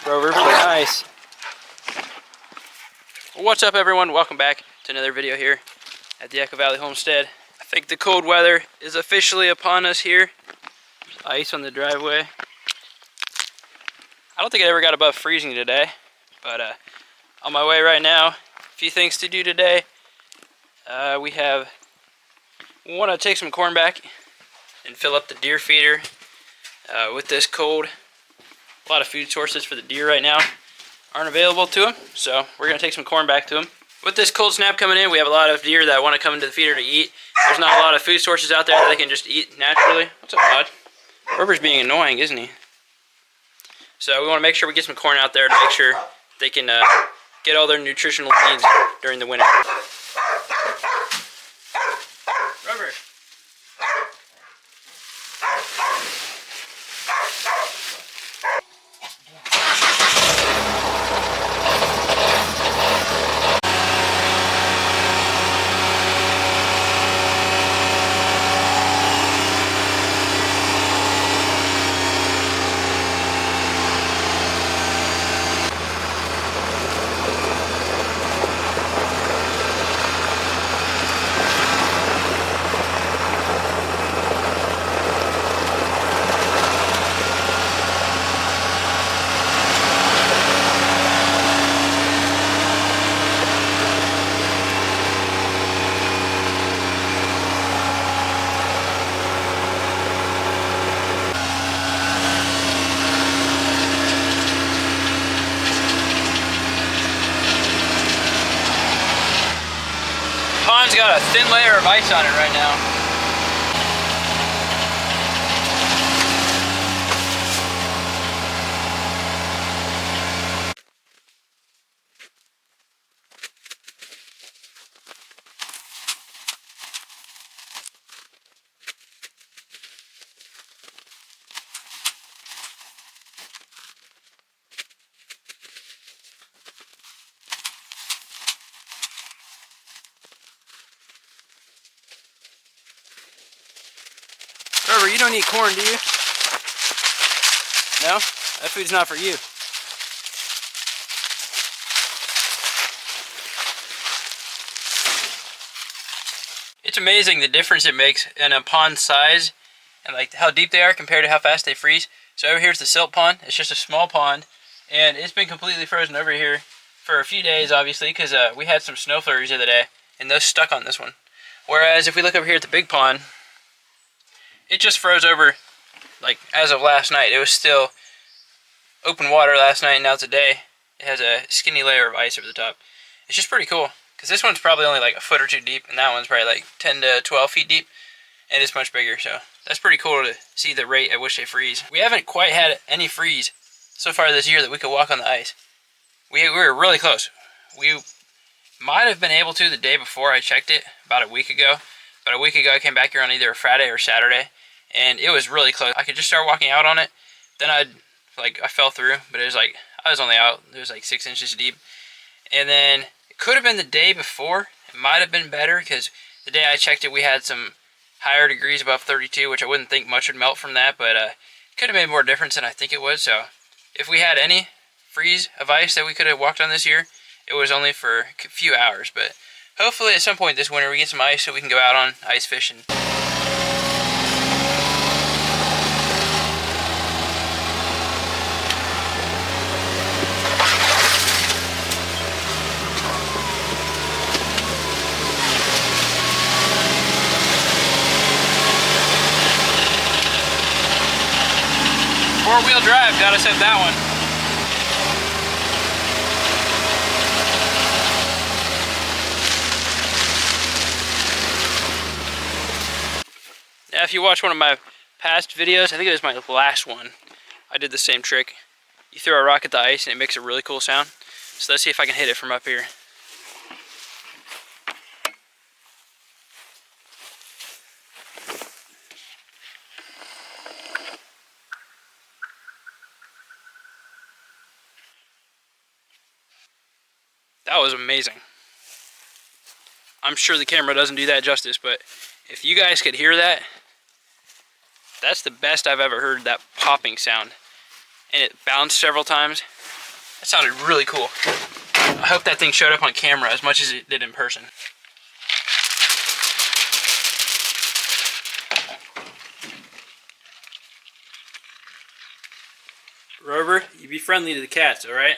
Rover, nice. Well, what's up, everyone? Welcome back to another video here at the Echo Valley Homestead. I think the cold weather is officially upon us here. There's ice on the driveway. I don't think I ever got above freezing today, but on my way right now. A few things to do today. We want to take some corn back and fill up the deer feeder. With this cold, a lot of food sources for the deer right now aren't available to them, so we're going to take some corn back to them. With this cold snap coming in, we have a lot of deer that want to come into the feeder to eat. There's not a lot of food sources out there that they can just eat naturally. What's up, bud? Rover's being annoying, isn't he? So we want to make sure we get some corn out there to make sure they can get all their nutritional needs during the winter. Rover. Pond's got a thin layer of ice on it right now. Rover, you don't eat corn, do you? No? That food's not for you. It's amazing the difference it makes in a pond size and like how deep they are compared to how fast they freeze. So over here's the silt pond. It's just a small pond, and it's been completely frozen over here for a few days, obviously, because we had some snow flurries the other day, and those stuck on this one. Whereas if we look over here at the big pond, it just froze over, like, as of last night. It was still open water last night, and now today it has a skinny layer of ice over the top. It's just pretty cool, because this one's probably only like a foot or two deep, and that one's probably like 10 to 12 feet deep, and it's much bigger, so that's pretty cool to see the rate at which they freeze. We haven't quite had any freeze so far this year that we could walk on the ice. We were really close. We might have been able to the day before I checked it, about a week ago. But a week ago I came back here on either a Friday or Saturday, and it was really close. I could just start walking out on it, then I fell through, but it was like, I was only out, it was like 6 inches deep. And then it could have been the day before. It might have been better, because the day I checked it we had some higher degrees above 32, which I wouldn't think much would melt from that, but it could have made more difference than I think it would. So if we had any freeze of ice that we could have walked on this year, it was only for a few hours. But hopefully at some point this winter we get some ice so we can go out on ice fishing. Four-wheel drive got us at that one. Now, if you watch one of my past videos, I think it was my last one, I did the same trick. You throw a rock at the ice and it makes a really cool sound. So let's see if I can hit it from up here. That was amazing. I'm sure the camera doesn't do that justice, but if you guys could hear that, that's the best I've ever heard that popping sound. and it bounced several times. That sounded really cool. I hope that thing showed up on camera as much as it did in person. Rover, you be friendly to the cats, alright?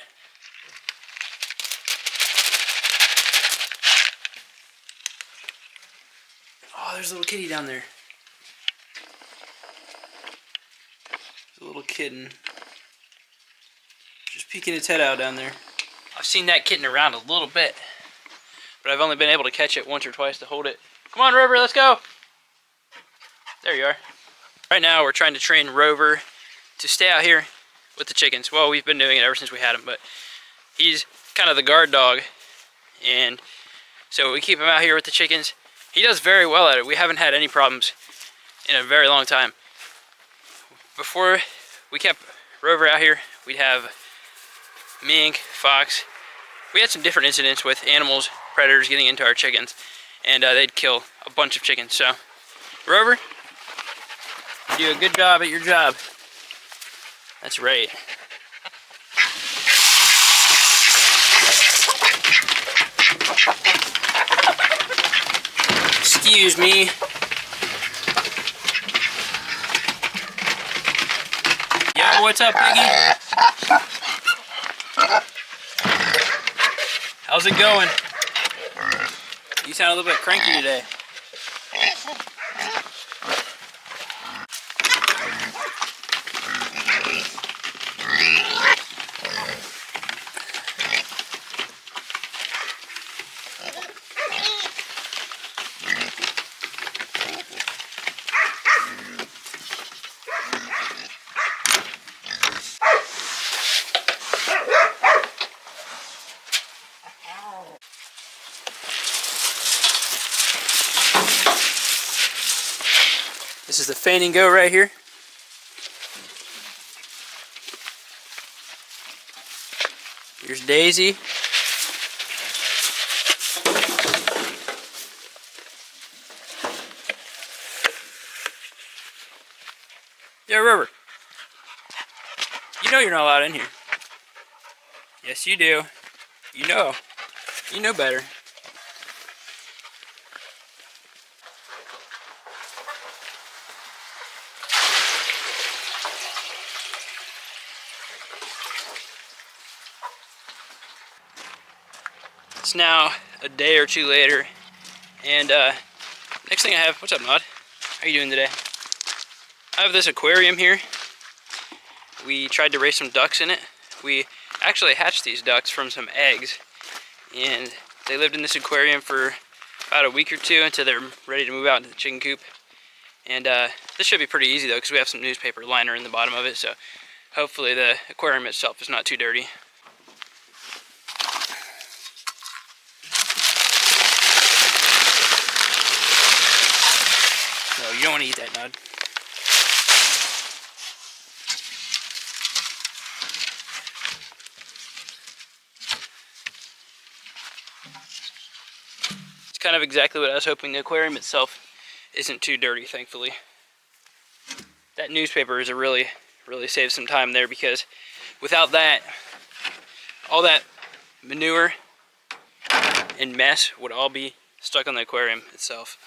Oh, there's a little kitty down there. There's a little kitten. Just peeking its head out down there. I've seen that kitten around a little bit, but I've only been able to catch it once or twice to hold it. Come on, Rover, let's go! There you are. Right now, we're trying to train Rover to stay out here with the chickens. Well, we've been doing it ever since we had him, but he's kind of the guard dog, and so we keep him out here with the chickens. He does very well at it. We haven't had any problems in a very long time. Before we kept Rover out here, we'd have mink, fox. We had some different incidents with animals, predators getting into our chickens, and they'd kill a bunch of chickens. So, Rover, you do a good job at your job. That's right. Excuse me. Yo, what's up, Piggy? How's it going? You sound a little bit cranky today. This is the faint and go right here. Here's Daisy. Yeah, Rover. You know you're not allowed in here. Yes, you do. You know. You know better. It's now a day or two later, and next thing I have, what's up, Nod? How are you doing today? I have this aquarium here. We tried to raise some ducks in it. We actually hatched these ducks from some eggs, and they lived in this aquarium for about a week or two until they're ready to move out into the chicken coop. And this should be pretty easy though, because we have some newspaper liner in the bottom of it, so hopefully the aquarium itself is not too dirty. No, you don't want to eat that, Nod. It's kind of exactly what I was hoping. The aquarium itself isn't too dirty, thankfully. That newspaper is really saved some time there, because without that, all that manure and mess would all be stuck on the aquarium itself.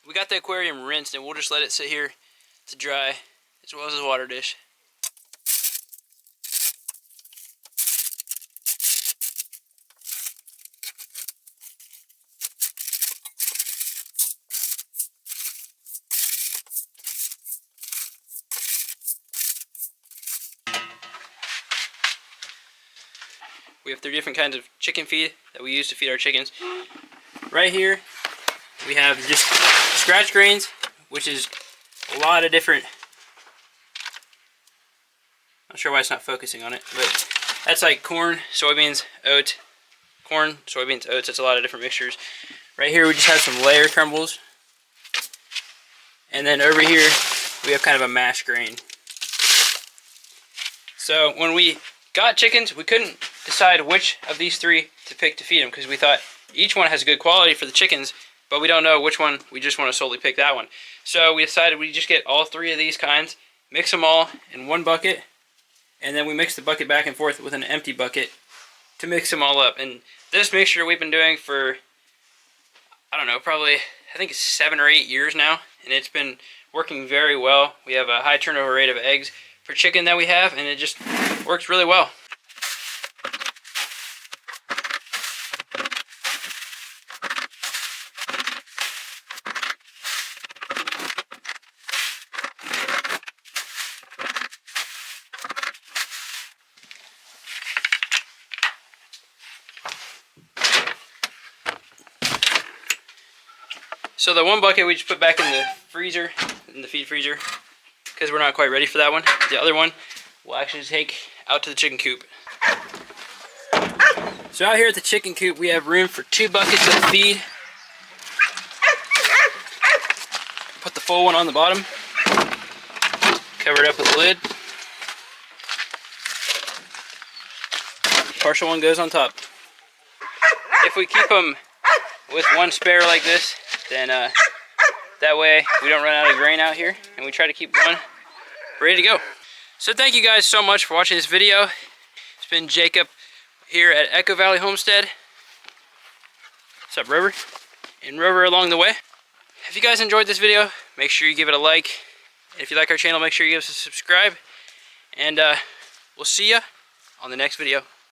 We got the aquarium rinsed, and we'll just let it sit here to dry, as well as the water dish. We have 3 different kinds of chicken feed that we use to feed our chickens. Right here, we have just scratch grains, which is a lot of different. Not sure why it's not focusing on it, but that's like corn, soybeans, oats. Corn, soybeans, oats. That's a lot of different mixtures. Right here, we just have some layer crumbles. And then over here, we have kind of a mash grain. So when we got chickens, we couldn't decide which of these 3 to pick to feed them because we thought each one has good quality for the chickens, but we don't know which one. We just want to solely pick that one. So we decided we just get all 3 of these kinds, mix them all in one bucket, and then we mix the bucket back and forth with an empty bucket to mix them all up. And this mixture we've been doing for, I don't know, probably I think it's 7 or 8 years now, and it's been working very well. We have a high turnover rate of eggs per chicken that we have, and it just works really well. So the one bucket we just put back in the freezer, in the feed freezer, because we're not quite ready for that one. The other one we'll actually take out to the chicken coop. So out here at the chicken coop, we have room for 2 buckets of feed. Put the full one on the bottom, cover it up with the lid. Partial one goes on top. If we keep them with 1 spare like this, then that way we don't run out of grain out here, and we try to keep 1 ready to go. So thank you guys so much for watching this video. It's been Jacob here at Echo Valley Homestead. What's up, Rover? And Rover along the way. If you guys enjoyed this video, make sure you give it a like. And if you like our channel, make sure you give us a subscribe. And we'll see ya on the next video.